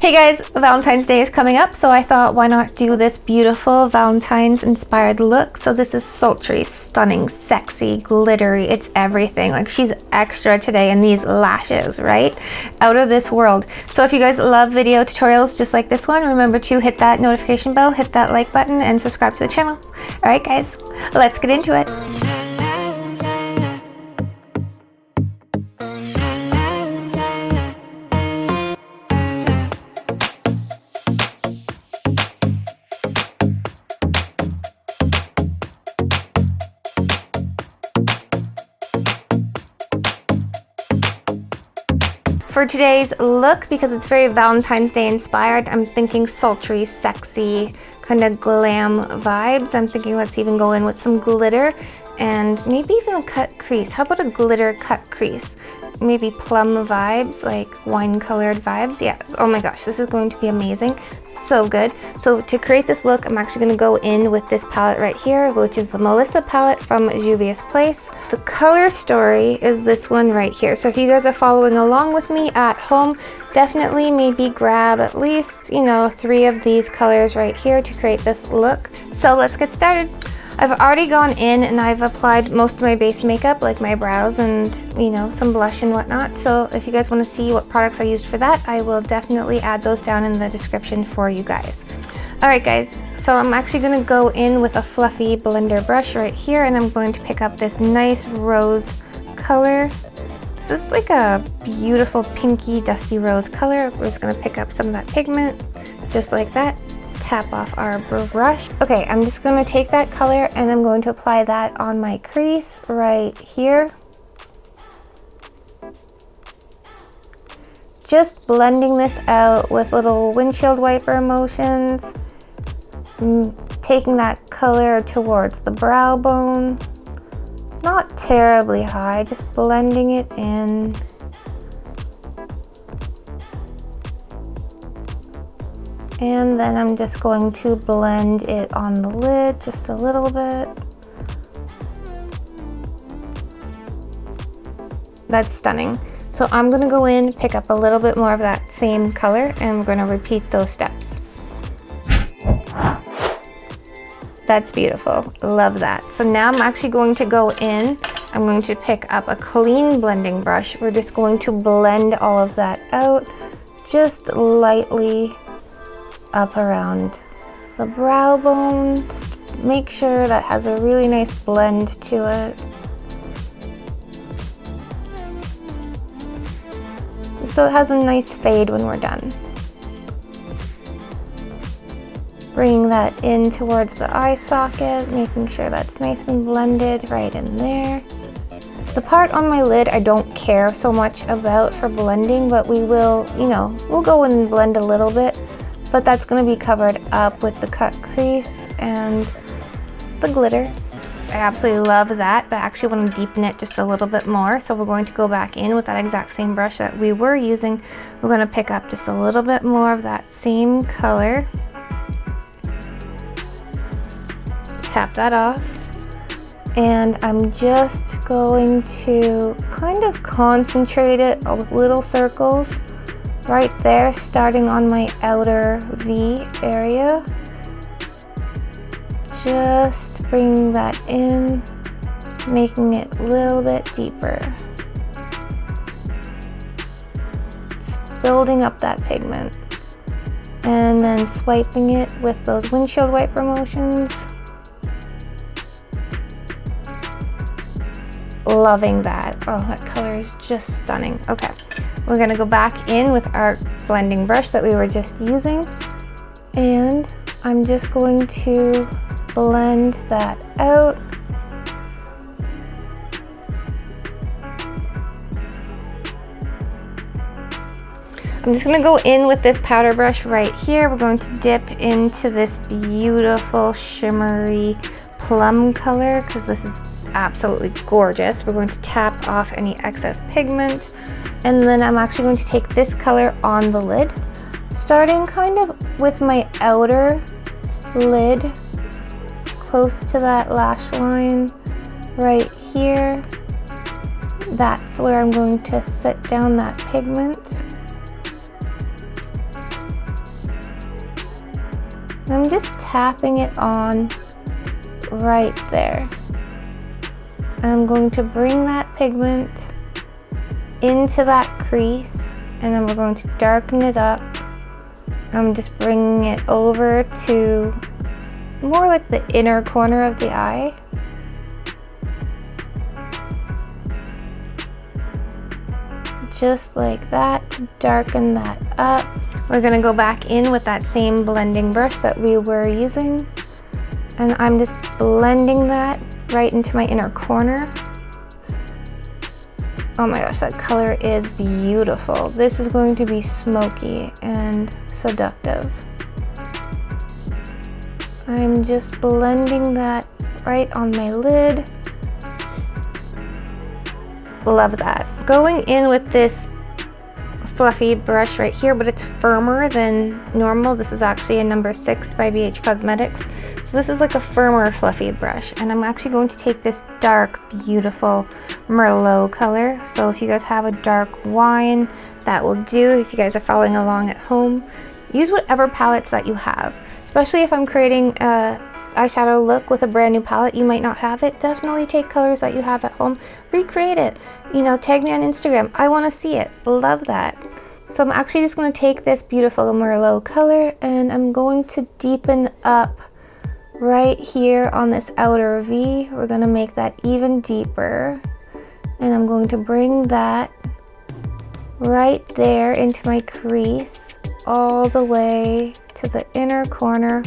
Hey guys, Valentine's Day is coming up, so I thought why not do this beautiful Valentine's inspired look. So this is sultry, stunning, sexy, glittery, it's everything. Like she's extra today, and these lashes, right? Out of this world. So if you guys love video tutorials just like this one, remember to hit that notification bell, hit that like button, and subscribe to the channel. Alright guys, let's get into it. For today's look, because it's very Valentine's Day inspired, I'm thinking sultry, sexy, kind of glam vibes. I'm thinking let's even go in with some glitter and maybe even a cut crease. How about a glitter cut crease? Maybe plum vibes, like wine colored vibes. Yeah, oh my gosh, this is going to be amazing. So good. So to create this look, I'm actually going to go in with this palette right here, which is the Melissa palette from Juvia's Place. The color story is this one right here. So if you guys are following along with me at home, definitely maybe grab at least, 3 of these colors right here to create this look. So let's get started. I've already gone in and I've applied most of my base makeup, like my brows and, some blush and whatnot. So if you guys want to see what products I used for that, I will definitely add those down in the description for you guys. Alright guys, so I'm actually going to go in with a fluffy blender brush right here, and I'm going to pick up this nice rose color. This is like a beautiful pinky dusty rose color. We're just going to pick up some of that pigment, just like that. Tap off our brush. Okay, I'm just going to take that color and I'm going to apply that on my crease right here. Just blending this out with little windshield wiper motions. Taking that color towards the brow bone. Not terribly high, just blending it in. And then I'm just going to blend it on the lid just a little bit. That's stunning. So I'm going to go in, pick up a little bit more of that same color, and we're going to repeat those steps. That's beautiful. Love that. So now I'm actually going to go in. I'm going to pick up a clean blending brush. We're just going to blend all of that out, just lightly up around the brow bone. Just make sure that has a really nice blend to it. So it has a nice fade when we're done. Bringing that in towards the eye socket, making sure that's nice and blended right in there. The part on my lid I don't care so much about for blending, but we will, we'll go in and blend a little bit. But that's going to be covered up with the cut crease and the glitter. I absolutely love that, but I actually want to deepen it just a little bit more. So we're going to go back in with that exact same brush that we were using. We're going to pick up just a little bit more of that same color. Tap that off. And I'm just going to kind of concentrate it with little circles. Right there, starting on my outer V area. Just bring that in, making it a little bit deeper. Building up that pigment. And then swiping it with those windshield wiper motions. Loving that. Oh, that color is just stunning. Okay. We're going to go back in with our blending brush that we were just using, and I'm just going to blend that out. I'm just going to go in with this powder brush right here. We're going to dip into this beautiful shimmery plum color because this is absolutely gorgeous. We're going to tap off any excess pigment. And then I'm actually going to take this color on the lid, starting kind of with my outer lid, close to that lash line right here. That's where I'm going to set down that pigment. I'm just tapping it on right there. I'm going to bring that pigment into that crease, and then we're going to darken it up. I'm just bringing it over to more like the inner corner of the eye. Just like that to darken that up. We're gonna go back in with that same blending brush that we were using, and I'm just blending that right into my inner corner. Oh my gosh, that color is beautiful. This is going to be smoky and seductive. I'm just blending that right on my lid. Love that. Going in with this fluffy brush right here, but it's firmer than normal. This is actually a number 6 by BH Cosmetics. So this is like a firmer fluffy brush, and I'm actually going to take this dark, beautiful Merlot color. So if you guys have a dark wine, that will do. If you guys are following along at home, use whatever palettes that you have. Especially if I'm creating a eyeshadow look with a brand new palette, you might not have it. Definitely take colors that you have at home, recreate it. You know, tag me on Instagram. I want to see it. Love that. So I'm actually just going to take this beautiful Merlot color, and I'm going to deepen up right here on this outer V. We're going to make that even deeper, and I'm going to bring that right there into my crease all the way to the inner corner,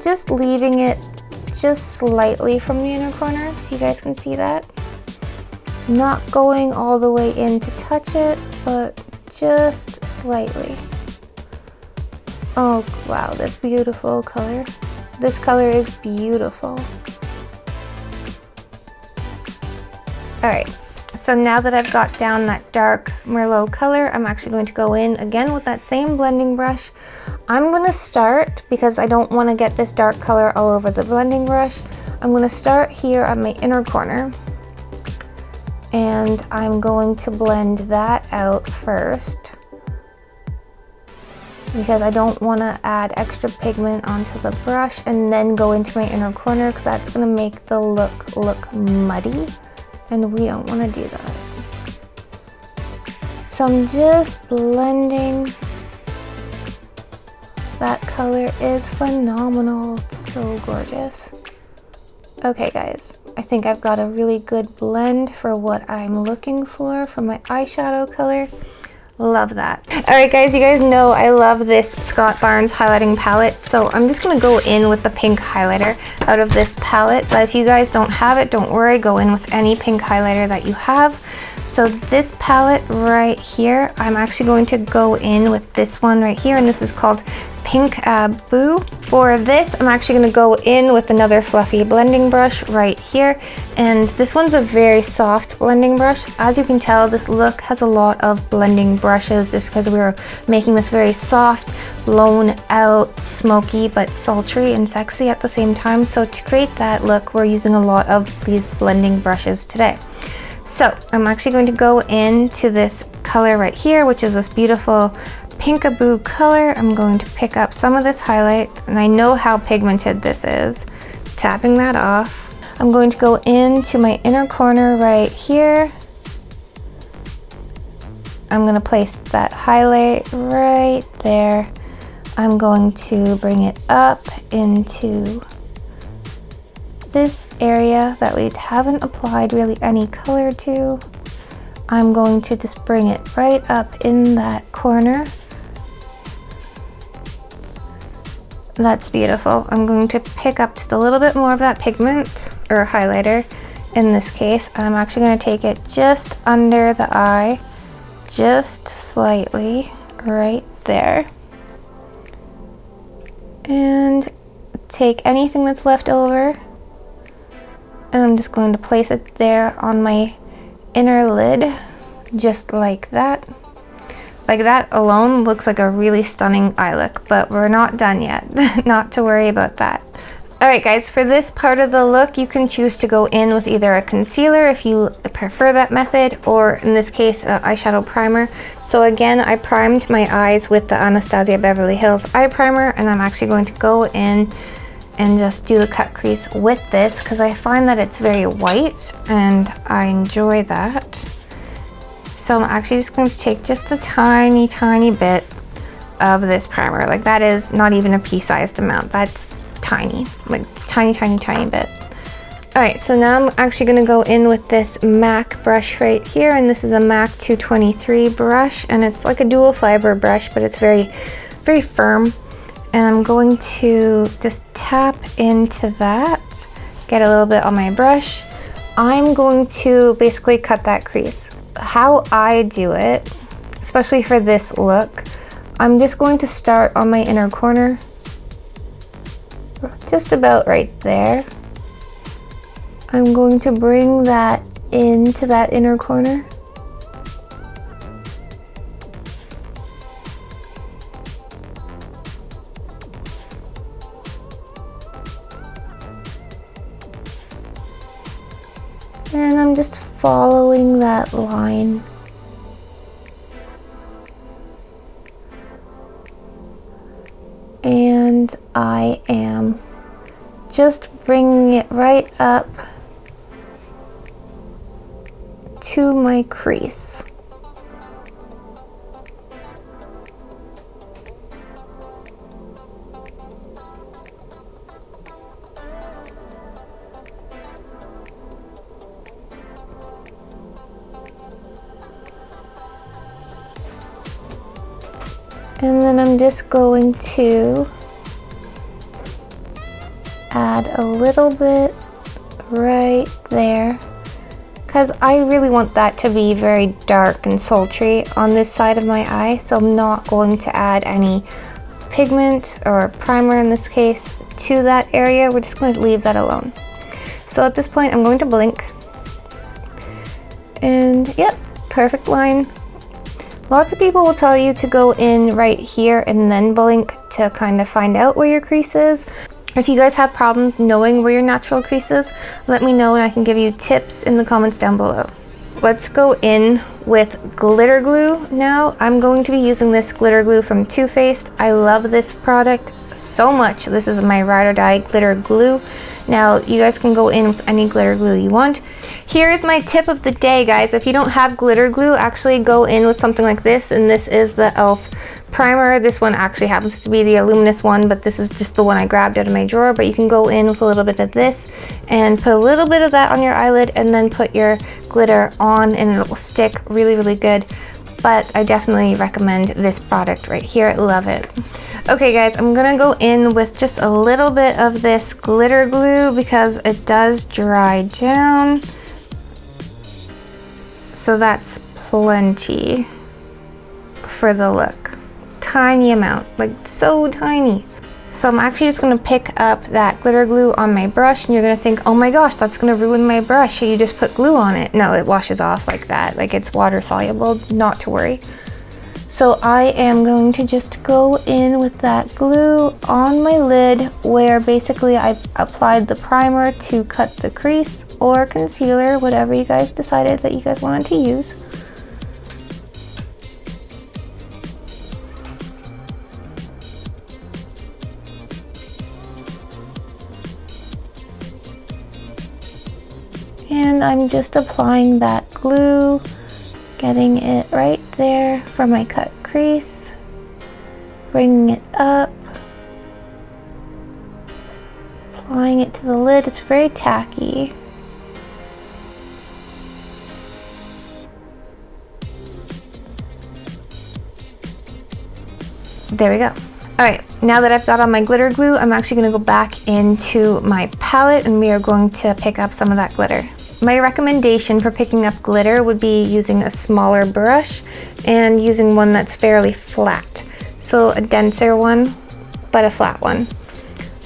just leaving it just slightly from the inner corner. You guys can see that. Not going all the way in to touch it, but just slightly. Oh wow, this beautiful color. This color is beautiful. Alright, so now that I've got down that dark Merlot color, I'm actually going to go in again with that same blending brush. I'm going to start, because I don't want to get this dark color all over the blending brush, I'm going to start here on my inner corner, and I'm going to blend that out first, because I don't want to add extra pigment onto the brush and then go into my inner corner, because that's going to make the look muddy, and we don't want to do that. So I'm just blending. That color is phenomenal. It's so gorgeous. Okay guys, I think I've got a really good blend for what I'm looking for my eyeshadow color. Love that. Alright guys, you guys know I love this Scott Barnes highlighting palette, so I'm just going to go in with the pink highlighter out of this palette. But if you guys don't have it, don't worry, go in with any pink highlighter that you have. So this palette right here, I'm actually going to go in with this one right here, and this is called Pink Boo. For this, I'm actually going to go in with another fluffy blending brush right here, and this one's a very soft blending brush. As you can tell, this look has a lot of blending brushes just because we're making this very soft, blown out, smoky, but sultry and sexy at the same time. So to create that look, we're using a lot of these blending brushes today. So I'm actually going to go into this color right here, which is this beautiful Pinkaboo color. I'm going to pick up some of this highlight, and I know how pigmented this is. Tapping that off. I'm going to go into my inner corner right here. I'm going to place that highlight right there. I'm going to bring it up into this area that we haven't applied really any color to. I'm going to just bring it right up in that corner. That's beautiful. I'm going to pick up just a little bit more of that pigment, or highlighter in this case. I'm actually going to take it just under the eye, just slightly, right there. And take anything that's left over, and I'm just going to place it there on my inner lid, just like that. Like that alone looks like a really stunning eye look, but we're not done yet. Not to worry about that. Alright guys, for this part of the look, you can choose to go in with either a concealer if you prefer that method, or in this case, an eyeshadow primer. So again, I primed my eyes with the Anastasia Beverly Hills eye primer, and I'm actually going to go in and just do the cut crease with this because I find that it's very white and I enjoy that. So I'm actually just going to take just a tiny bit of this primer. Like that is not even a pea-sized amount. That's tiny, like tiny bit. All right, so now I'm actually gonna go in with this MAC brush right here, and this is a MAC 223 brush, and it's like a dual fiber brush, but it's very firm. And I'm going to just tap into that, get a little bit on my brush. I'm going to basically cut that crease. How I do it, especially for this look, I'm just going to start on my inner corner, just about right there. I'm going to bring that into that inner corner. And I'm just following that line. And I am just bringing it right up to my crease. And then I'm just going to add a little bit right there because I really want that to be very dark and sultry on this side of my eye, so I'm not going to add any pigment or primer in this case to that area. We're just going to leave that alone. So at this point I'm going to blink, and yep, perfect line. Lots of people will tell you to go in right here and then blink to kind of find out where your crease is. If you guys have problems knowing where your natural crease is, let me know and I can give you tips in the comments down below. Let's go in with glitter glue now. I'm going to be using this glitter glue from Too Faced. I love this product so much. This is my ride or die glitter glue. Now you guys can go in with any glitter glue you want. Here's my tip of the day, guys. If you don't have glitter glue, actually go in with something like this, and this is the e.l.f. primer. This one actually happens to be the luminous one, but this is just the one I grabbed out of my drawer. But you can go in with a little bit of this and put a little bit of that on your eyelid and then put your glitter on, and it will stick really good. But I definitely recommend this product right here. I love it. Okay guys, I'm gonna go in with just a little bit of this glitter glue because it does dry down. So that's plenty for the look. Tiny amount, like so tiny. So I'm actually just gonna pick up that glitter glue on my brush, and you're gonna think, oh my gosh, that's gonna ruin my brush. You just put glue on it. No, it washes off like that. Like it's water soluble, not to worry. So I am going to just go in with that glue on my lid where basically I applied the primer to cut the crease, or concealer, whatever you guys decided that you guys wanted to use. And I'm just applying that glue, getting it right there for my cut crease, bringing it up, applying it to the lid. It's very tacky. There we go. Alright, now that I've got on my glitter glue, I'm actually going to go back into my palette and we are going to pick up some of that glitter. My recommendation for picking up glitter would be using a smaller brush and using one that's fairly flat. So a denser one, but a flat one.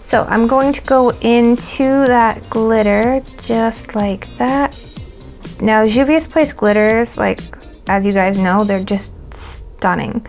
So I'm going to go into that glitter just like that. Now Juvia's Place glitters, like as you guys know, they're just stunning.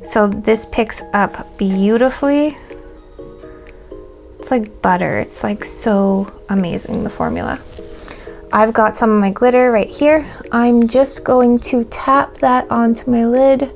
So this picks up beautifully. It's like butter. It's like so amazing, the formula. I've got some of my glitter right here. I'm just going to tap that onto my lid.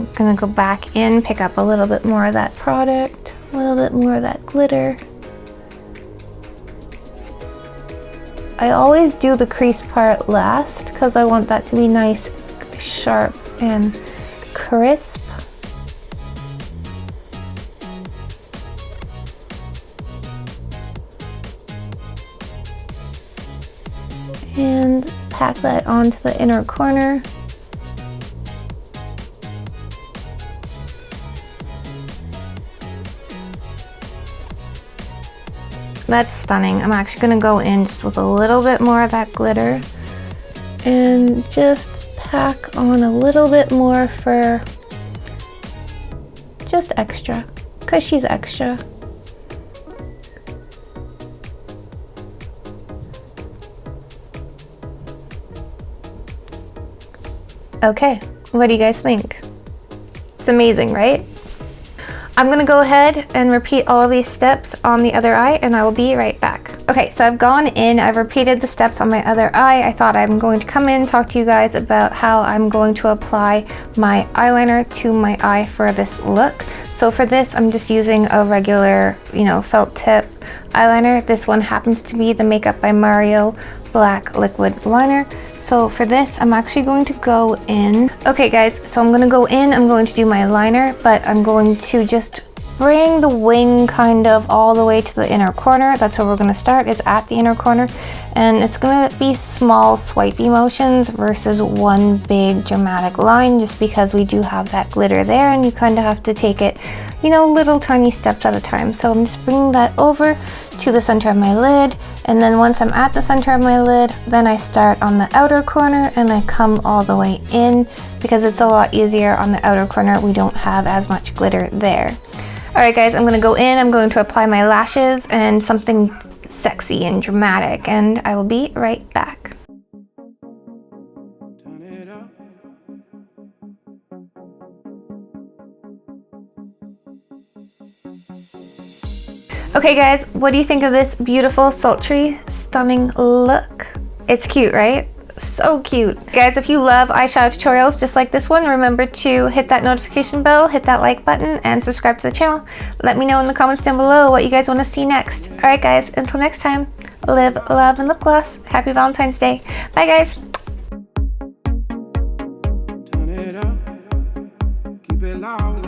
I'm gonna go back in, pick up a little bit more of that product, a little bit more of that glitter. I always do the crease part last because I want that to be nice, sharp, and crisp. And pack that onto the inner corner. That's stunning. I'm actually gonna go in just with a little bit more of that glitter and just pack on a little bit more for just extra, because she's extra. Okay, what do you guys think? It's amazing, right? I'm gonna go ahead and repeat all of these steps on the other eye, and I will be right back. Okay, so I've gone in, I've repeated the steps on my other eye. I thought I'm going to come in, talk to you guys about how I'm going to apply my eyeliner to my eye for this look. So for this, I'm just using a regular, felt tip eyeliner. This one happens to be the Makeup by Mario black liquid liner. So for this, I'm actually going to go in. Okay guys, so I'm gonna go in, I'm going to do my liner, but I'm going to just bring the wing kind of all the way to the inner corner. That's where we're gonna start, is at the inner corner. And it's gonna be small swipey motions versus one big dramatic line, just because we do have that glitter there and you kind of have to take it, little tiny steps at a time. So I'm just bringing that over to the center of my lid, and then once I'm at the center of my lid, then I start on the outer corner and I come all the way in, because it's a lot easier on the outer corner. We don't have as much glitter there. Alright guys, I'm gonna go in, I'm going to apply my lashes and something sexy and dramatic, and I will be right back. Okay guys, what do you think of this beautiful, sultry, stunning look? It's cute, right? So cute. Guys, if you love eyeshadow tutorials just like this one, remember to hit that notification bell, hit that like button, and subscribe to the channel. Let me know in the comments down below what you guys want to see next. Alright guys, until next time, live, love, and lip gloss. Happy Valentine's Day. Bye guys. Turn it up, keep it loud.